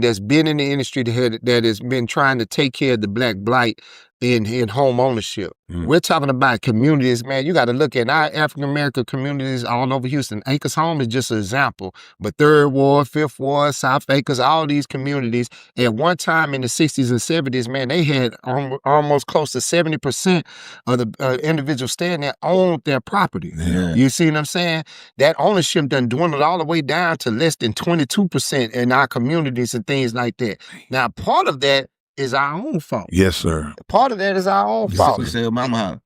that's been in the industry that has been trying to take care of the Black blight in home ownership. We're talking about communities, man. You got to look at our African-American communities all over Houston. Acres Home is just an example, but 3rd Ward, 5th Ward, South Acres, all these communities, at one time in the 60s and 70s, man, they had almost close to 70% of the individuals staying there owned their property. Yeah. You see what I'm saying? That ownership done dwindled all the way down to less than 22% in our communities and things like that. Now, part of that is our own fault. Yes, sir. Part of that is our own fault. Mama.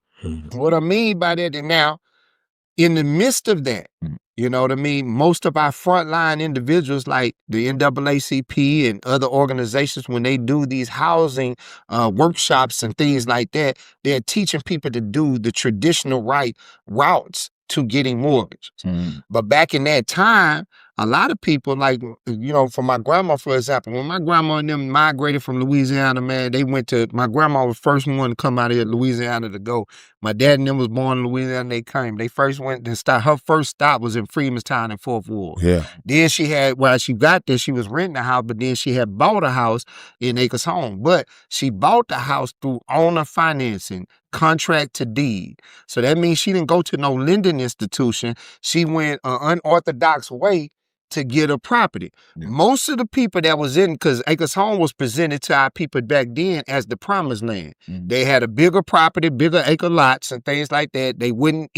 What I mean by that, and now, in the midst of that, you know what I mean? Most of our frontline individuals like the NAACP and other organizations, when they do these housing workshops and things like that, they're teaching people to do the traditional routes to getting mortgage. But back in that time, a lot of people, like, you know, for my grandma, for example, when my grandma and them migrated from Louisiana, man, my grandma was the first one to come out of Louisiana to go. My dad and them was born in Louisiana, they came. They first went to stop. Her first stop was in Freemanstown in 4th Ward. Yeah. Then while she got there, she was renting a house, but then she had bought a house in Acres Home. But she bought the house through owner financing, contract to deed. So that means she didn't go to no lending institution. She went an unorthodox way to get a property. Most of the people that was in, because Acres Home was presented to our people back then as the promised land. They had a bigger property, bigger acre lots and things like that. They wouldn't,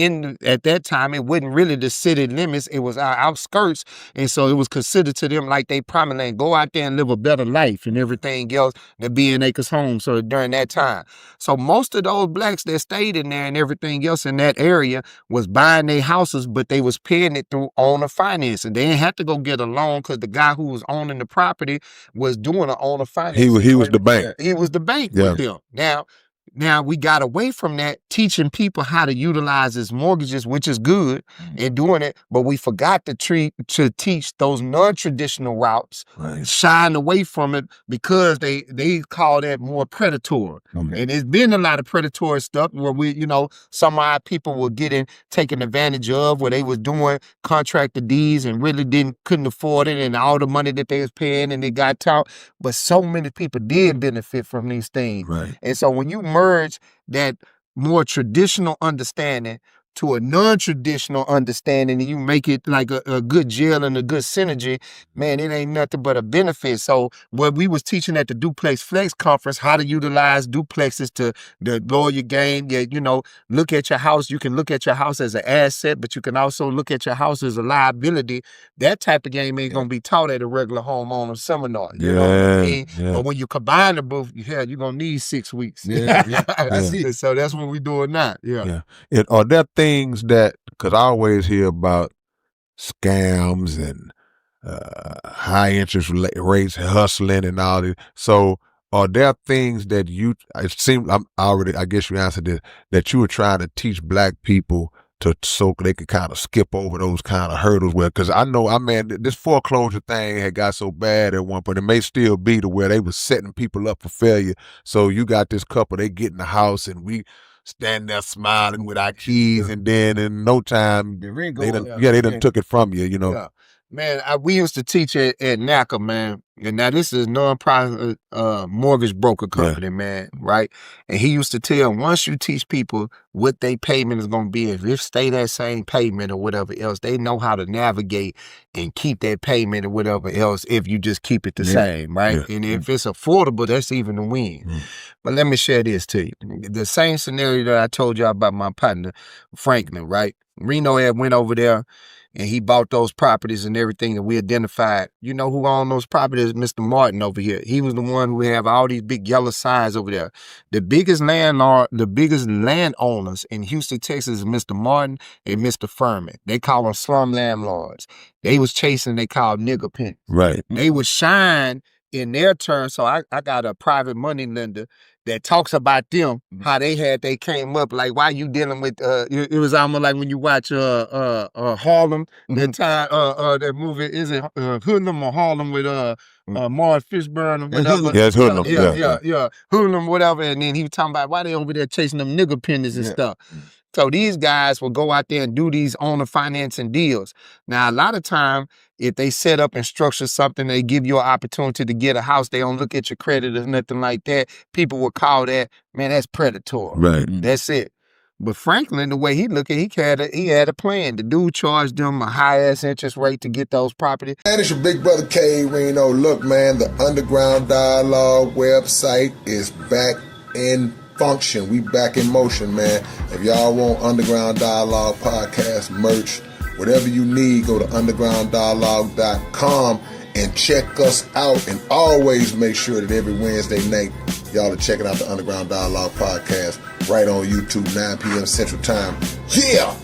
at that time, it wasn't really the city limits, it was our outskirts. And so it was considered to them like they promised land. Go out there and live a better life and everything else than be in Acres Home. So during that time. So most of those blacks that stayed in there and everything else in that area was buying their houses, but they was paying it through owner financing. They didn't have to go get a loan because the guy who was owning the property was doing an owner financing. He was the bank. He was the bank with them. Now we got away from that, teaching people how to utilize his mortgages, which is good, and doing it, but we forgot to teach those non-traditional routes, shying away from it because they call that more predatory. And there's been a lot of predatory stuff where some of our people were taken advantage of, where they was doing contracted deeds and really couldn't afford it, and all the money that they was paying and they got taught. But so many people did benefit from these things. And so when you merge that more traditional understanding to a non-traditional understanding, and you make it like a good gel and a good synergy, man, it ain't nothing but a benefit. So what we was teaching at the Duplex Flex Conference, how to utilize duplexes to lower your game. Look at your house. You can look at your house as an asset, but you can also look at your house as a liability. That type of game ain't gonna be taught at a regular homeowner seminar. You know what I mean? But when you combine the both, you're gonna need 6 weeks. That's it. So that's what we doing now. Are there things that, because I always hear about scams and high interest rates, hustling and all this. So are there things that it seems, I guess you answered this, that you were trying to teach black people so they could kind of skip over those kind of hurdles? Because I know, this foreclosure thing had got so bad at one point, it may still be to where they was setting people up for failure. So you got this couple, they get in the house and we stand there smiling with our keys, and then in no time, they done took it from you, Man, we used to teach at NACA, man. And now this is a non-profit mortgage broker company, man, right? And he used to tell, once you teach people what their payment is going to be, if it stay that same payment or whatever else, they know how to navigate and keep that payment or whatever else if you just keep it the same, right? And if it's affordable, that's even a win. But let me share this to you. The same scenario that I told you about my partner, Franklin, right? Reno had went over there and he bought those properties and everything that we identified. You know who owned those properties? Mr. Martin over here. He was the one who have all these big yellow signs over there. The biggest landowners in Houston, Texas is Mr. Martin and Mr. Furman. They call them slum landlords. They was chasing, they called nigger pennies. Right. They would shine in their turn. So I got a private money lender that talks about them, how they came up. Like, why you dealing with, it was almost like when you watch Harlem, that time, that movie, is it Hoodlum or Harlem with Morris Fishburne or whatever? Yeah, it's Hoodlum. Yeah. Hoodlum, whatever. And then he was talking about why they over there chasing them nigger pennies and stuff. So these guys will go out there and do these owner financing deals. Now, a lot of time, if they set up and structure something, they give you an opportunity to get a house. They don't look at your credit or nothing like that. People will call that, man, that's predatory. Right. That's it. But Franklin, the way he looked at it, he had a plan. The dude charged them a high-ass interest rate to get those properties. Man, it's your big brother K Reno. Look, man, the Underground Dialogue website is back in function. We back in motion, man. If y'all want Underground Dialogue podcast merch, whatever you need, go to undergrounddialogue.com and check us out. And always make sure that every Wednesday night, y'all are checking out the Underground Dialogue podcast right on YouTube, 9 p.m. Central Time. Yeah!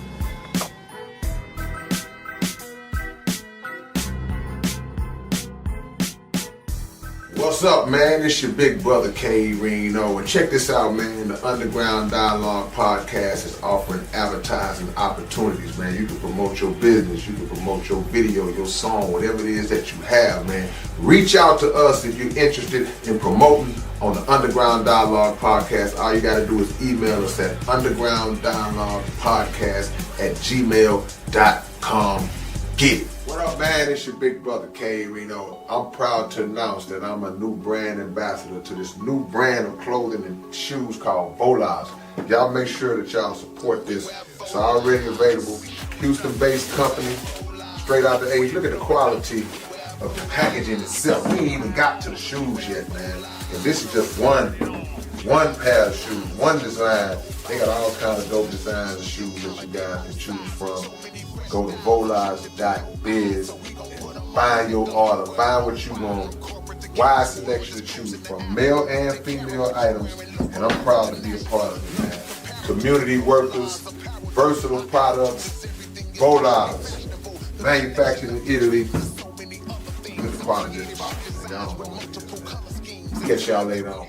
What's up, man? It's your big brother K Reno, and check this out, man. The Underground Dialogue podcast is offering advertising opportunities, man. You can promote your business, you can promote your video, your song, whatever it is that you have, man. Reach out to us if you're interested in promoting on the Underground Dialogue podcast. All you got to do is email us at undergrounddialoguepodcast@gmail.com. Get it. What up, man? It's your big brother K Reno. I'm proud to announce that I'm a new brand ambassador to this new brand of clothing and shoes called Volage. Y'all make sure that y'all support this. It's already available. Houston-based company, straight out the H. Look at the quality of the packaging itself. We ain't even got to the shoes yet, man. And this is just one pair of shoes, one design. They got all kinds of dope designs of shoes that you guys can choose from. Go to volage.biz and find your order, find what you want. Wide selection to choose from, male and female items, and I'm proud to be a part of it, man. Community workers, versatile products, Volage, manufactured in Italy. Look at the quality of this box, man. Y'all don't know what it is. Catch y'all later on.